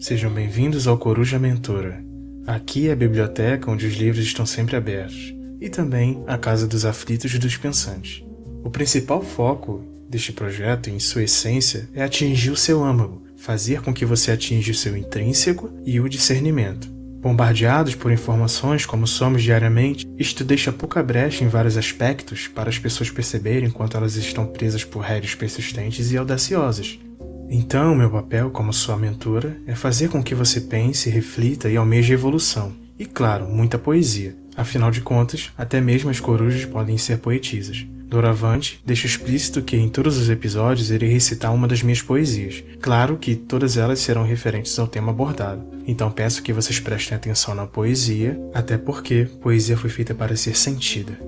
Sejam bem-vindos ao Coruja Mentora. Aqui é a biblioteca onde os livros estão sempre abertos, e também a casa dos aflitos e dos pensantes. O principal foco deste projeto, em sua essência, é atingir o seu âmago, fazer com que você atinja o seu intrínseco e o discernimento. Bombardeados por informações como somos diariamente, isto deixa pouca brecha em vários aspectos para as pessoas perceberem quanto elas estão presas por regras persistentes e audaciosas. Então, meu papel como sua mentora é fazer com que você pense, reflita e almeje evolução. E claro, muita poesia. Afinal de contas, até mesmo as corujas podem ser poetisas. Doravante, deixo explícito que em todos os episódios irei recitar uma das minhas poesias. Claro que todas elas serão referentes ao tema abordado. Então peço que vocês prestem atenção na poesia, até porque poesia foi feita para ser sentida.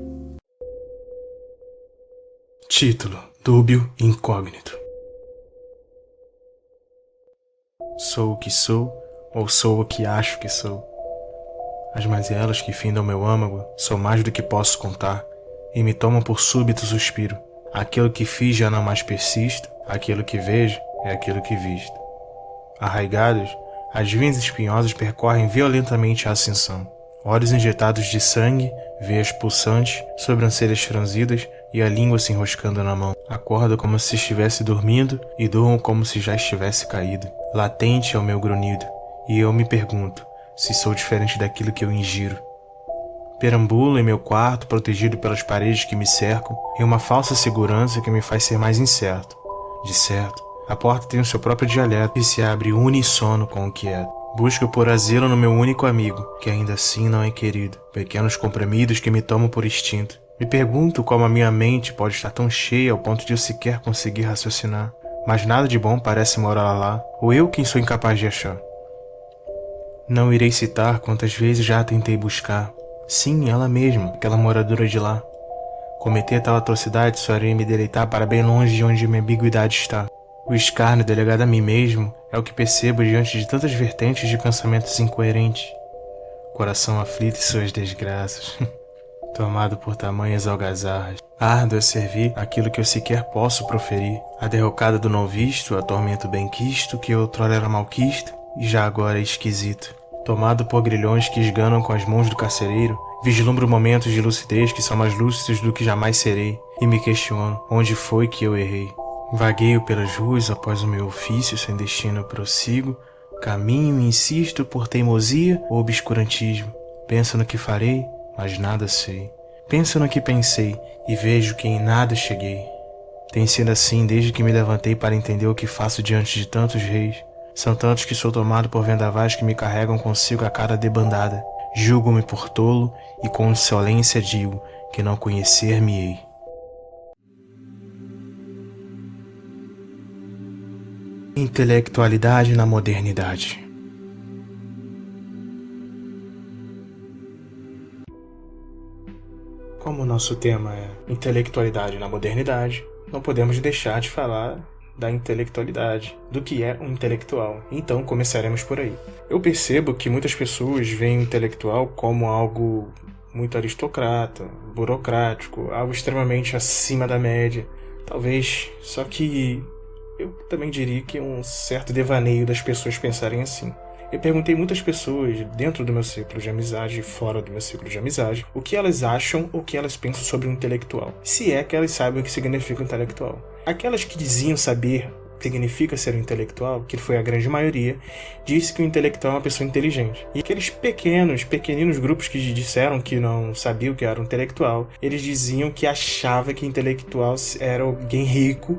Título: Dúbio Incógnito. Sou o que sou, ou sou o que acho que sou? As mazelas que findam meu âmago sou mais do que posso contar, e me tomam por súbito suspiro. Aquilo que fiz já não mais persisto, aquilo que vejo é aquilo que visto. Arraigados, as vinhas espinhosas percorrem violentamente a ascensão. Olhos injetados de sangue, veias pulsantes, sobrancelhas franzidas e a língua se enroscando na mão. Acordo como se estivesse dormindo e durmo como se já estivesse caído. Latente é o meu grunhido, e eu me pergunto se sou diferente daquilo que eu ingiro. Perambulo em meu quarto, protegido pelas paredes que me cercam, em uma falsa segurança que me faz ser mais incerto. De certo, a porta tem o seu próprio dialeto e se abre uníssono com o que é. Busco por asilo no meu único amigo, que ainda assim não é querido. Pequenos comprimidos que me tomam por instinto. Me pergunto como a minha mente pode estar tão cheia ao ponto de eu sequer conseguir raciocinar. Mas nada de bom parece morar lá, ou eu quem sou incapaz de achar. Não irei citar quantas vezes já a tentei buscar. Sim, ela mesma, aquela moradora de lá. Cometer tal atrocidade só irei me deleitar para bem longe de onde minha ambiguidade está. O escárnio delegado a mim mesmo é o que percebo diante de tantas vertentes de pensamentos incoerentes. Coração aflito e suas desgraças. Tomado por tamanhas algazarras. Árduo é servir aquilo que eu sequer posso proferir. A derrocada do não visto, a tormento bem quisto, que outrora era malquisto e já agora é esquisito. Tomado por grilhões que esganam com as mãos do carcereiro, vislumbro momentos de lucidez que são mais lúcidos do que jamais serei, e me questiono onde foi que eu errei. Vagueio pelas ruas após o meu ofício, sem destino eu prossigo, caminho e insisto por teimosia ou obscurantismo. Penso no que farei, mas nada sei. Penso no que pensei e vejo que em nada cheguei. Tem sido assim desde que me levantei para entender o que faço diante de tantos reis. São tantos que sou tomado por vendavais que me carregam consigo a cara debandada. Julgo-me por tolo e com insolência digo que não conhecer-me-ei. Intelectualidade na modernidade. Como o nosso tema é intelectualidade na modernidade, não podemos deixar de falar da intelectualidade, do que é um intelectual. Então começaremos por aí. Eu percebo que muitas pessoas veem o intelectual como algo muito aristocrata, burocrático, algo extremamente acima da média. Talvez, só que eu também diria que é um certo devaneio das pessoas pensarem assim. Eu perguntei a muitas pessoas dentro do meu círculo de amizade e fora do meu círculo de amizade o que elas acham ou o que elas pensam sobre um intelectual. Se é que elas sabem o que significa um intelectual. Aquelas que diziam saber o que significa ser um intelectual, que foi a grande maioria, disse que o intelectual é uma pessoa inteligente. E aqueles pequeninos grupos que disseram que não sabiam o que era um intelectual, eles diziam que achava que intelectual era alguém rico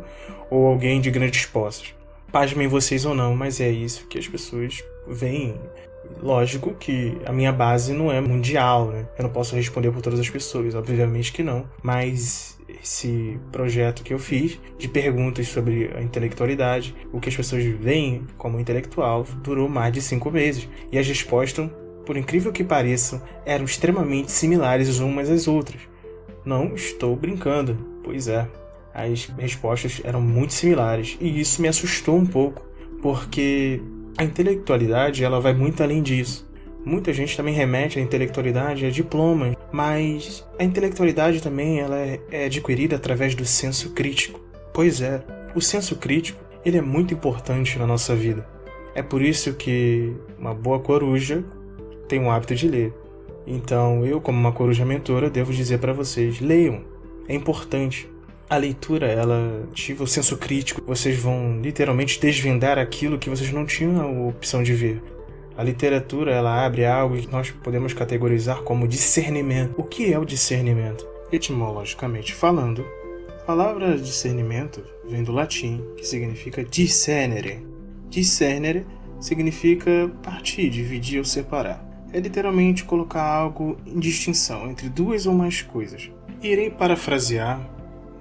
ou alguém de grandes posses. Pasmem vocês ou não, mas é isso que as pessoas veem. Lógico que a minha base não é mundial, né? Eu não posso responder por todas as pessoas, obviamente que não. Mas esse projeto que eu fiz de perguntas sobre a intelectualidade, o que as pessoas veem como intelectual, durou mais de 5 meses. E as respostas, por incrível que pareçam, eram extremamente similares umas às outras. Não estou brincando, pois é. As respostas eram muito similares e isso me assustou um pouco, porque a intelectualidade ela vai muito além disso. Muita gente também remete a intelectualidade a diplomas, mas a intelectualidade também ela é adquirida através do senso crítico. Pois é, o senso crítico ele é muito importante na nossa vida. É por isso que uma boa coruja tem o hábito de ler. Então, eu, como uma coruja mentora, devo dizer para vocês, leiam. É importante. A leitura, ela ativa o senso crítico. Vocês vão literalmente desvendar aquilo que vocês não tinham a opção de ver. A literatura, ela abre algo que nós podemos categorizar como discernimento. O que é o discernimento? Etimologicamente falando, a palavra discernimento vem do latim, que significa discernere. Discernere significa partir, dividir ou separar. É literalmente colocar algo em distinção entre duas ou mais coisas. Irei parafrasear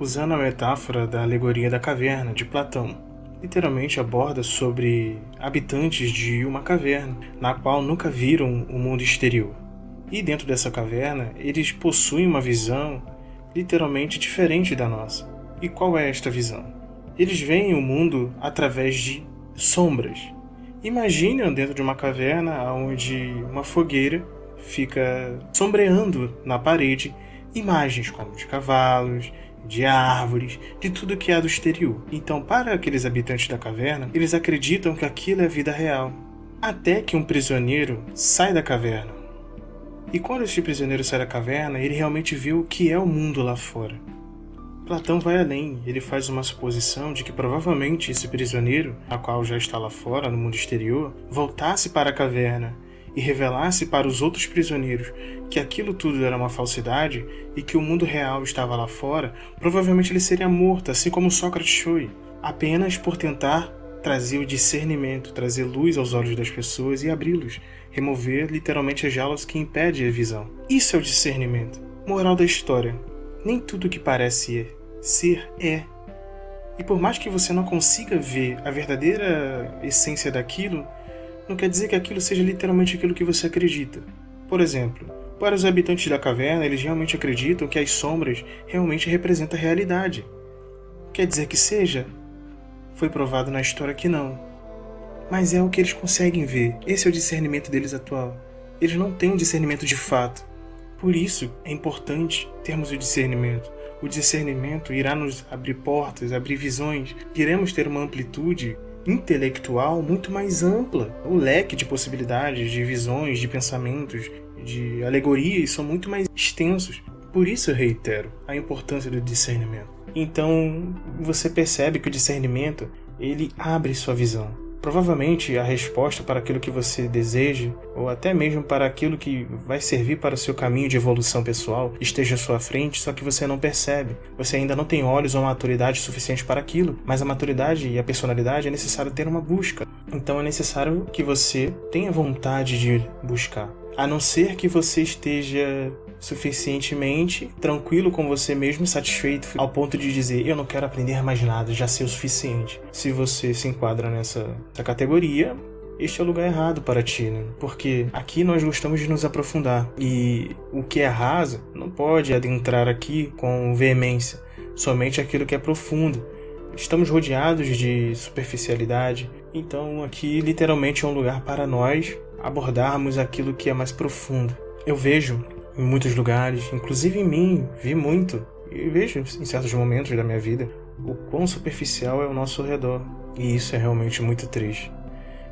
usando a metáfora da alegoria da caverna, de Platão. Literalmente aborda sobre habitantes de uma caverna, na qual nunca viram o mundo exterior. E dentro dessa caverna, eles possuem uma visão literalmente diferente da nossa. E qual é esta visão? Eles veem o mundo através de sombras. Imaginem dentro de uma caverna onde uma fogueira fica sombreando na parede imagens como de cavalos, de árvores, de tudo que há do exterior. Então, para aqueles habitantes da caverna, eles acreditam que aquilo é a vida real. Até que um prisioneiro sai da caverna. E quando esse prisioneiro sai da caverna, ele realmente vê o que é o mundo lá fora. Platão vai além, ele faz uma suposição de que provavelmente esse prisioneiro, a qual já está lá fora, no mundo exterior, voltasse para a caverna e revelasse para os outros prisioneiros que aquilo tudo era uma falsidade e que o mundo real estava lá fora, provavelmente ele seria morto, assim como Sócrates foi, apenas por tentar trazer o discernimento, trazer luz aos olhos das pessoas e abri-los, remover literalmente as jaulas que impedem a visão. Isso é o discernimento. Moral da história: nem tudo que parece ser é. E por mais que você não consiga ver a verdadeira essência daquilo, não quer dizer que aquilo seja literalmente aquilo que você acredita. Por exemplo, para os habitantes da caverna, eles realmente acreditam que as sombras realmente representam a realidade. Quer dizer que seja? Foi provado na história que não. Mas é o que eles conseguem ver. Esse é o discernimento deles atual. Eles não têm um discernimento de fato. Por isso, é importante termos o discernimento. O discernimento irá nos abrir portas, abrir visões. Iremos ter uma amplitude intelectual muito mais ampla. O leque de possibilidades, de visões, de pensamentos, de alegorias são muito mais extensos. Por isso eu reitero a importância do discernimento. Então, você percebe que o discernimento, ele abre sua visão. Provavelmente a resposta para aquilo que você deseja, ou até mesmo para aquilo que vai servir para o seu caminho de evolução pessoal, esteja à sua frente, só que você não percebe. Você ainda não tem olhos ou maturidade suficiente para aquilo, mas a maturidade e a personalidade é necessário ter uma busca. Então é necessário que você tenha vontade de buscar. A não ser que você esteja suficientemente tranquilo com você mesmo e satisfeito ao ponto de dizer: eu não quero aprender mais nada, já sei o suficiente. Se você se enquadra nessa categoria, este é o lugar errado para ti, né? Porque aqui nós gostamos de nos aprofundar e o que é raso não pode adentrar aqui com veemência, somente aquilo que é profundo. Estamos rodeados de superficialidade, então aqui literalmente é um lugar para nós abordarmos aquilo que é mais profundo. Eu vejo em muitos lugares, inclusive em mim, vi muito, e vejo em certos momentos da minha vida, o quão superficial é o nosso redor. E isso é realmente muito triste.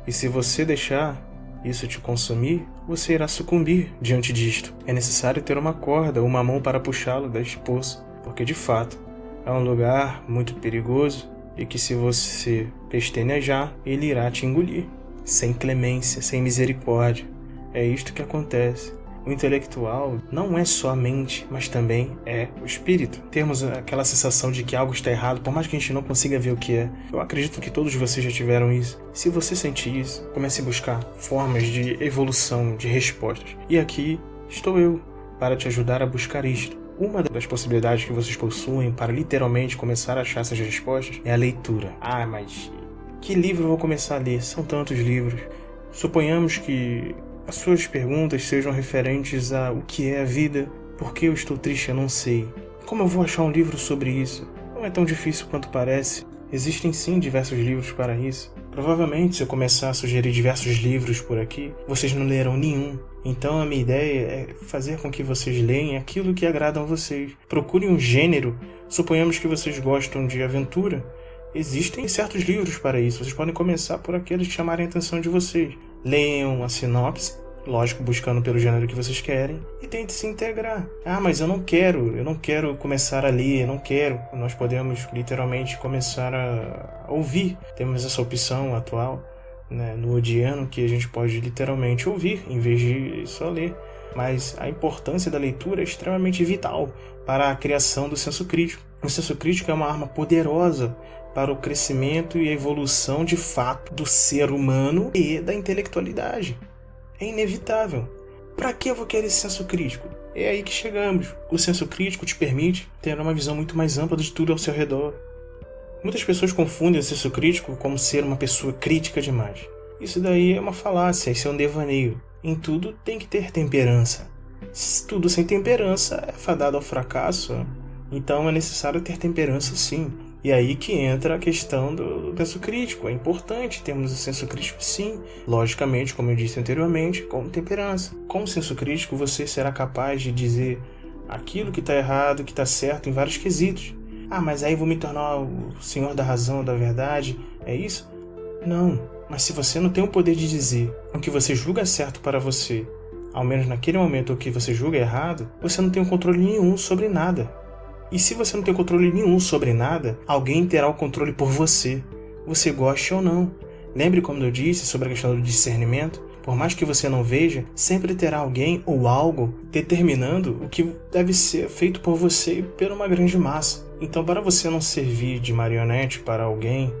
E se você deixar isso te consumir, você irá sucumbir diante disto. É necessário ter uma corda, uma mão para puxá-lo deste poço, porque de fato é um lugar muito perigoso e que se você pestanejar, ele irá te engolir, sem clemência, sem misericórdia. É isto que acontece. O intelectual não é só a mente, mas também é o espírito. Termos aquela sensação de que algo está errado, por mais que a gente não consiga ver o que é. Eu acredito que todos vocês já tiveram isso. Se você sentir isso, comece a buscar formas de evolução, de respostas. E aqui estou eu, para te ajudar a buscar isto. Uma das possibilidades que vocês possuem para literalmente começar a achar essas respostas é a leitura. Ah, mas que livro eu vou começar a ler? São tantos livros. Suponhamos que as suas perguntas sejam referentes a o que é a vida, por que eu estou triste, eu não sei. Como eu vou achar um livro sobre isso? Não é tão difícil quanto parece. Existem sim diversos livros para isso. Provavelmente, se eu começar a sugerir diversos livros por aqui, vocês não lerão nenhum. Então a minha ideia é fazer com que vocês leiam aquilo que agrada a vocês. Procurem um gênero. Suponhamos que vocês gostam de aventura. Existem certos livros para isso. Vocês podem começar por aqueles que chamarem a atenção de vocês. Leiam a sinopse, lógico, buscando pelo gênero que vocês querem, e tente se integrar. Ah, mas eu não quero começar a ler, eu não quero. Nós podemos literalmente começar a ouvir. Temos essa opção atual, né, no Odiano, que a gente pode literalmente ouvir, em vez de só ler. Mas a importância da leitura é extremamente vital para a criação do senso crítico. O senso crítico é uma arma poderosa para o crescimento e a evolução de fato do ser humano e da intelectualidade. É inevitável. Para que eu vou querer esse senso crítico? É aí que chegamos. O senso crítico te permite ter uma visão muito mais ampla de tudo ao seu redor. Muitas pessoas confundem o senso crítico como ser uma pessoa crítica demais. Isso daí é uma falácia, isso é um devaneio. Em tudo tem que ter temperança. Tudo sem temperança é fadado ao fracasso. Então é necessário ter temperança, sim. E aí que entra a questão do senso crítico. É importante termos o senso crítico, sim. Logicamente, como eu disse anteriormente, com temperança. Com o senso crítico você será capaz de dizer aquilo que está errado, que está certo em vários quesitos. Ah, mas aí vou me tornar o senhor da razão, da verdade. É isso? Não. Mas se você não tem o poder de dizer o que você julga certo para você, ao menos naquele momento o que você julga errado, você não tem o controle nenhum sobre nada. E se você não tem controle nenhum sobre nada, alguém terá o controle por você, você goste ou não. Lembre como eu disse sobre a questão do discernimento? Por mais que você não veja, sempre terá alguém ou algo determinando o que deve ser feito por você e por uma grande massa. Então, para você não servir de marionete para alguém,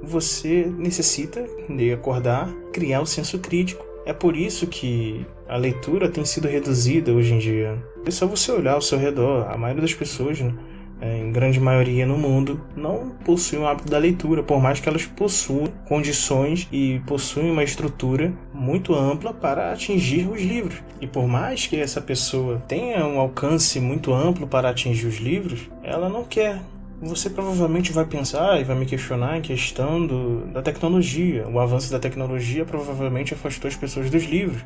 você necessita de acordar, criar o senso crítico. É por isso que a leitura tem sido reduzida hoje em dia. É só você olhar ao seu redor. A maioria das pessoas, né, em grande maioria no mundo, não possuem o hábito da leitura, por mais que elas possuam condições e possuem uma estrutura muito ampla para atingir os livros. E por mais que essa pessoa tenha um alcance muito amplo para atingir os livros, ela não quer. Você provavelmente vai pensar e vai me questionar em questão da tecnologia. O avanço da tecnologia provavelmente afastou as pessoas dos livros.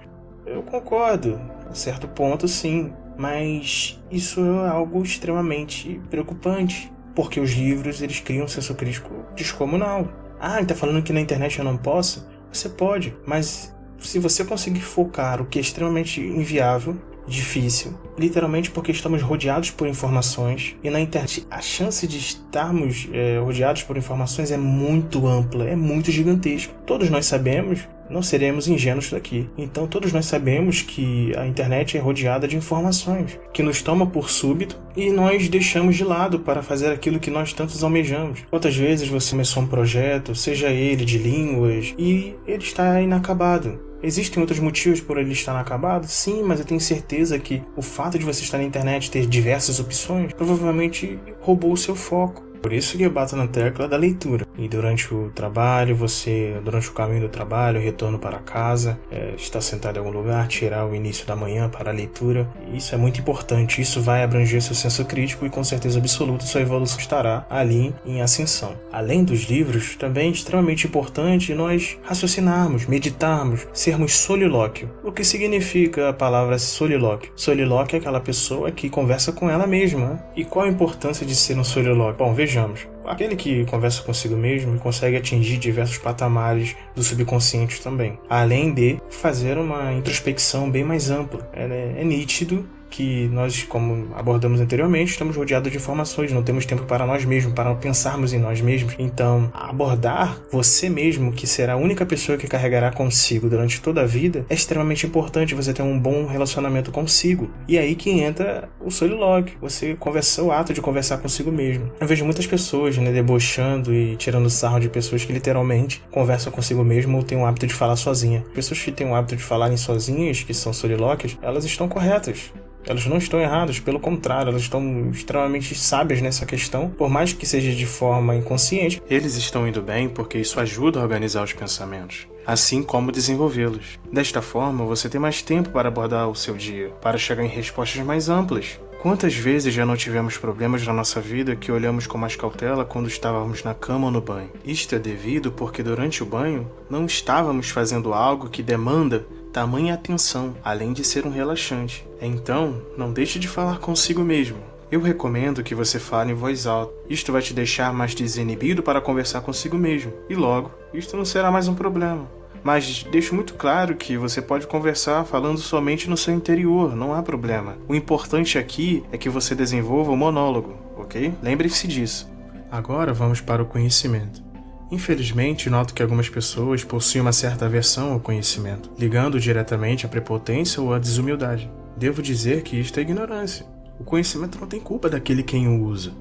Eu concordo, a certo ponto sim, mas isso é algo extremamente preocupante, porque os livros eles criam um senso crítico descomunal. Ah, ele tá falando que na internet eu não posso? Você pode, mas se você conseguir focar o que é extremamente inviável, difícil, literalmente porque estamos rodeados por informações, e na internet a chance de estarmos rodeados por informações é muito ampla, é muito gigantesca. Todos nós sabemos, não seremos ingênuos daqui, então todos nós sabemos que a internet é rodeada de informações, que nos toma por súbito e nós deixamos de lado para fazer aquilo que nós tantos almejamos. Quantas vezes você começou um projeto, seja ele de línguas, e ele está inacabado? Existem outros motivos por ele estar inacabado? Sim, mas eu tenho certeza que o fato de você estar na internet e ter diversas opções provavelmente roubou o seu foco. Por isso que eu bato na tecla da leitura. E durante o trabalho, durante o caminho do trabalho, retorno para casa, estar sentado em algum lugar, tirar o início da manhã para a leitura. Isso é muito importante. Isso vai abranger seu senso crítico e com certeza absoluta sua evolução estará ali em ascensão. Além dos livros, também é extremamente importante nós raciocinarmos, meditarmos, sermos solilóquio. O que significa a palavra solilóquio? Solilóquio é aquela pessoa que conversa com ela mesma. E qual a importância de ser um solilóquio? Bom, vejamos. Aquele que conversa consigo mesmo e consegue atingir diversos patamares do subconsciente também. Além de fazer uma introspecção bem mais ampla. É nítido que nós, como abordamos anteriormente, estamos rodeados de informações, não temos tempo para nós mesmos, para pensarmos em nós mesmos. Então, abordar você mesmo, que será a única pessoa que carregará consigo durante toda a vida, é extremamente importante você ter um bom relacionamento consigo. E aí que entra o solilóquio, o ato de conversar consigo mesmo. Eu vejo muitas pessoas, debochando e tirando sarro de pessoas que literalmente conversam consigo mesmo ou têm o hábito de falar sozinha. Pessoas que têm o hábito de falarem sozinhas, que são solilóquias, elas estão corretas. Elas não estão erradas, pelo contrário, elas estão extremamente sábias nessa questão, por mais que seja de forma inconsciente. Eles estão indo bem porque isso ajuda a organizar os pensamentos, assim como desenvolvê-los. Desta forma, você tem mais tempo para abordar o seu dia, para chegar em respostas mais amplas. Quantas vezes já não tivemos problemas na nossa vida que olhamos com mais cautela quando estávamos na cama ou no banho? Isto é devido porque durante o banho não estávamos fazendo algo que demanda tamanha atenção, além de ser um relaxante. Então, não deixe de falar consigo mesmo. Eu recomendo que você fale em voz alta. Isto vai te deixar mais desinibido para conversar consigo mesmo. E logo, isto não será mais um problema. Mas deixo muito claro que você pode conversar falando somente no seu interior, não há problema. O importante aqui é que você desenvolva o monólogo, ok? Lembre-se disso. Agora vamos para o conhecimento. Infelizmente, noto que algumas pessoas possuem uma certa aversão ao conhecimento, ligando diretamente à prepotência ou à desumildade. Devo dizer que isto é ignorância. O conhecimento não tem culpa daquele quem o usa.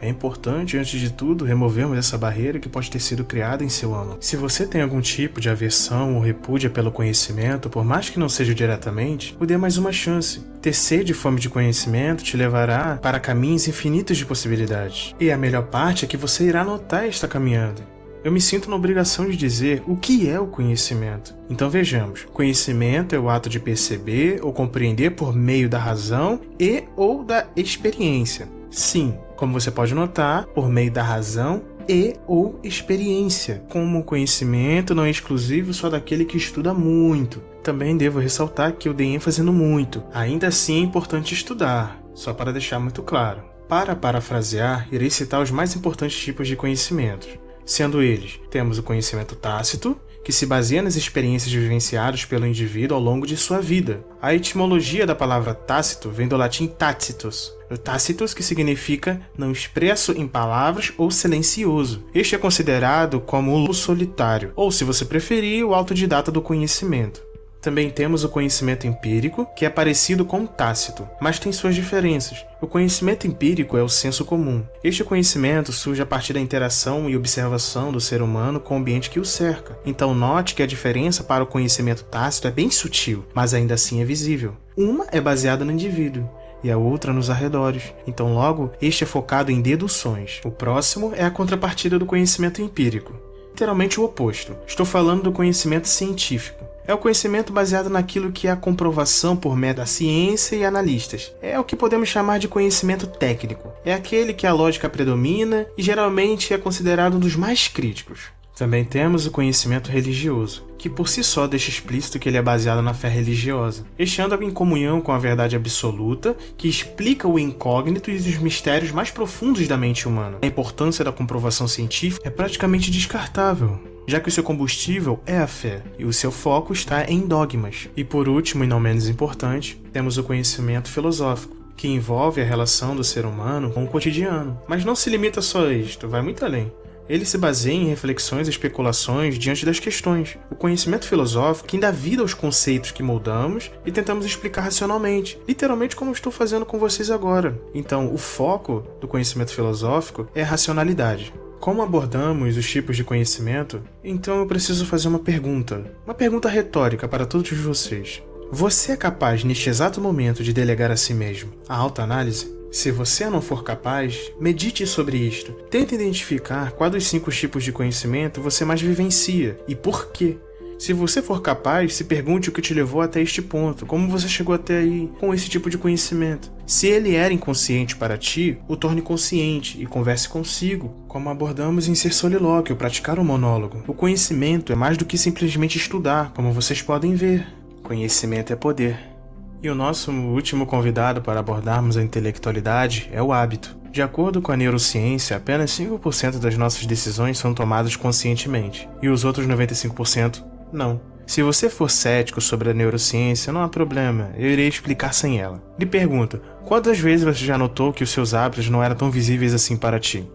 É importante, antes de tudo, removermos essa barreira que pode ter sido criada em seu âmago. Se você tem algum tipo de aversão ou repúdia pelo conhecimento, por mais que não seja diretamente, o dê mais uma chance. Ter sede e fome de conhecimento te levará para caminhos infinitos de possibilidades. E a melhor parte é que você irá notar esta caminhada. Eu me sinto na obrigação de dizer o que é o conhecimento. Então vejamos, conhecimento é o ato de perceber ou compreender por meio da razão e ou da experiência. Sim, como você pode notar, por meio da razão e ou experiência. Como o conhecimento não é exclusivo só daquele que estuda muito. Também devo ressaltar que eu dei ênfase no muito. Ainda assim é importante estudar, só para deixar muito claro. Para parafrasear, irei citar os mais importantes tipos de conhecimentos. Sendo eles, temos o conhecimento tácito, que se baseia nas experiências vivenciadas pelo indivíduo ao longo de sua vida. A etimologia da palavra tácito vem do latim tacitus, o tacitus que significa não expresso em palavras ou silencioso. Este é considerado como o lobo solitário, ou se você preferir, o autodidata do conhecimento. Também temos o conhecimento empírico, que é parecido com o tácito, mas tem suas diferenças. O conhecimento empírico é o senso comum. Este conhecimento surge a partir da interação e observação do ser humano com o ambiente que o cerca. Então note que a diferença para o conhecimento tácito é bem sutil, mas ainda assim é visível. Uma é baseada no indivíduo, e a outra nos arredores. Então logo, este é focado em deduções. O próximo é a contrapartida do conhecimento empírico. Literalmente o oposto. Estou falando do conhecimento científico. É o conhecimento baseado naquilo que é a comprovação por meio da ciência e analistas. É o que podemos chamar de conhecimento técnico. É aquele que a lógica predomina e geralmente é considerado um dos mais críticos. Também temos o conhecimento religioso, que por si só deixa explícito que ele é baseado na fé religiosa. Este anda em comunhão com a verdade absoluta, que explica o incógnito e os mistérios mais profundos da mente humana. A importância da comprovação científica é praticamente descartável, já que o seu combustível é a fé, e o seu foco está em dogmas. E por último, e não menos importante, temos o conhecimento filosófico, que envolve a relação do ser humano com o cotidiano. Mas não se limita só a isto, vai muito além. Ele se baseia em reflexões e especulações diante das questões. O conhecimento filosófico que dá vida aos conceitos que moldamos e tentamos explicar racionalmente, literalmente como estou fazendo com vocês agora. Então, o foco do conhecimento filosófico é a racionalidade. Como abordamos os tipos de conhecimento, então eu preciso fazer uma pergunta retórica para todos vocês. Você é capaz, neste exato momento, de delegar a si mesmo a autoanálise? Se você não for capaz, medite sobre isto. Tente identificar qual dos 5 tipos de conhecimento você mais vivencia e por quê. Se você for capaz, se pergunte o que te levou até este ponto, como você chegou até aí com esse tipo de conhecimento. Se ele era inconsciente para ti, o torne consciente e converse consigo, como abordamos em Ser Solilóquio, praticar o monólogo. O conhecimento é mais do que simplesmente estudar, como vocês podem ver. Conhecimento é poder. E o nosso último convidado para abordarmos a intelectualidade é o hábito. De acordo com a neurociência, apenas 5% das nossas decisões são tomadas conscientemente, e os outros 95% não. Se você for cético sobre a neurociência, não há problema, eu irei explicar sem ela. Lhe pergunto, quantas vezes você já notou que os seus hábitos não eram tão visíveis assim para ti?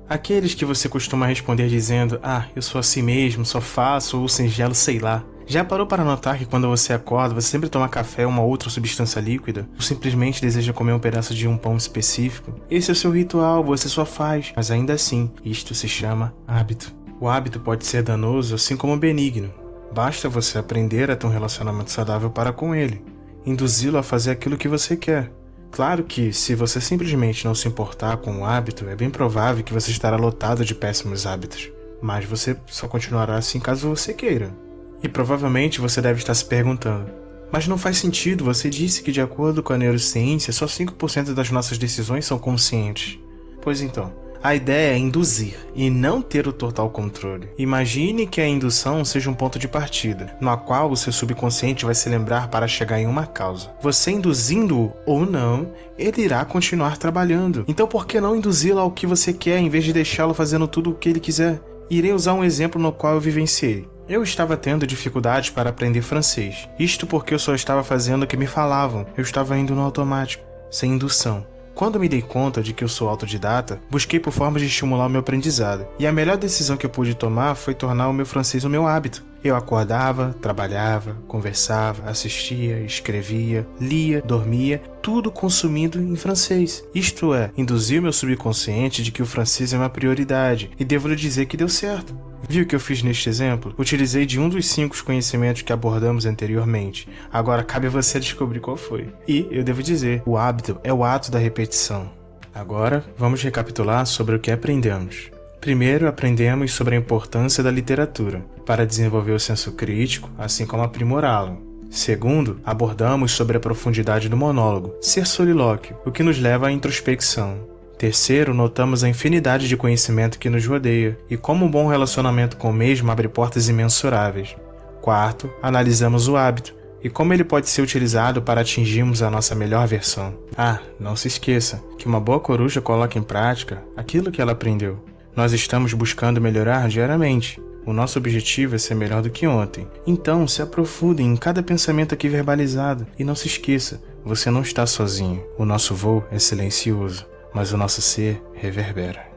Aqueles que você costuma responder dizendo, eu sou assim mesmo, só faço, ou singelo, sei lá. Já parou para notar que quando você acorda, você sempre toma café ou uma outra substância líquida? Ou simplesmente deseja comer um pedaço de um pão específico? Esse é o seu ritual, você só faz. Mas ainda assim, isto se chama hábito. O hábito pode ser danoso, assim como benigno. Basta você aprender a ter um relacionamento saudável para com ele. Induzi-lo a fazer aquilo que você quer. Claro que, se você simplesmente não se importar com o hábito, é bem provável que você estará lotado de péssimos hábitos. Mas você só continuará assim caso você queira. E provavelmente você deve estar se perguntando, mas não faz sentido, você disse que de acordo com a neurociência, só 5% das nossas decisões são conscientes. Pois então, A ideia é induzir e não ter o total controle. Imagine que a indução seja um ponto de partida, no qual o seu subconsciente vai se lembrar para chegar em uma causa. Você induzindo-o ou não, ele irá continuar trabalhando. Então por que não induzi-lo ao que você quer em vez de deixá-lo fazendo tudo o que ele quiser? Irei usar um exemplo no qual eu vivenciei. Eu estava tendo dificuldades para aprender francês. Isto porque eu só estava fazendo o que me falavam. Eu estava indo no automático, sem indução. Quando me dei conta de que eu sou autodidata, busquei por formas de estimular o meu aprendizado. E a melhor decisão que eu pude tomar foi tornar o meu francês o meu hábito. Eu acordava, trabalhava, conversava, assistia, escrevia, lia, dormia, tudo consumindo em francês. Isto é, induzir o meu subconsciente de que o francês é uma prioridade, e devo lhe dizer que deu certo. Viu o que eu fiz neste exemplo? Utilizei de um dos 5 conhecimentos que abordamos anteriormente. Agora cabe a você descobrir qual foi. E, eu devo dizer, o hábito é o ato da repetição. Agora, vamos recapitular sobre o que aprendemos. Primeiro, aprendemos sobre a importância da literatura, para desenvolver o senso crítico, assim como aprimorá-lo. Segundo, abordamos sobre a profundidade do monólogo, ser solilóquio, o que nos leva à introspecção. Terceiro, notamos a infinidade de conhecimento que nos rodeia e como um bom relacionamento com o mesmo abre portas imensuráveis. Quarto, analisamos o hábito e como ele pode ser utilizado para atingirmos a nossa melhor versão. Ah, não se esqueça que uma boa coruja coloca em prática aquilo que ela aprendeu. Nós estamos buscando melhorar diariamente. O nosso objetivo é ser melhor do que ontem. Então, se aprofunde em cada pensamento aqui verbalizado e não se esqueça, você não está sozinho. O nosso voo é silencioso, mas o nosso ser reverbera.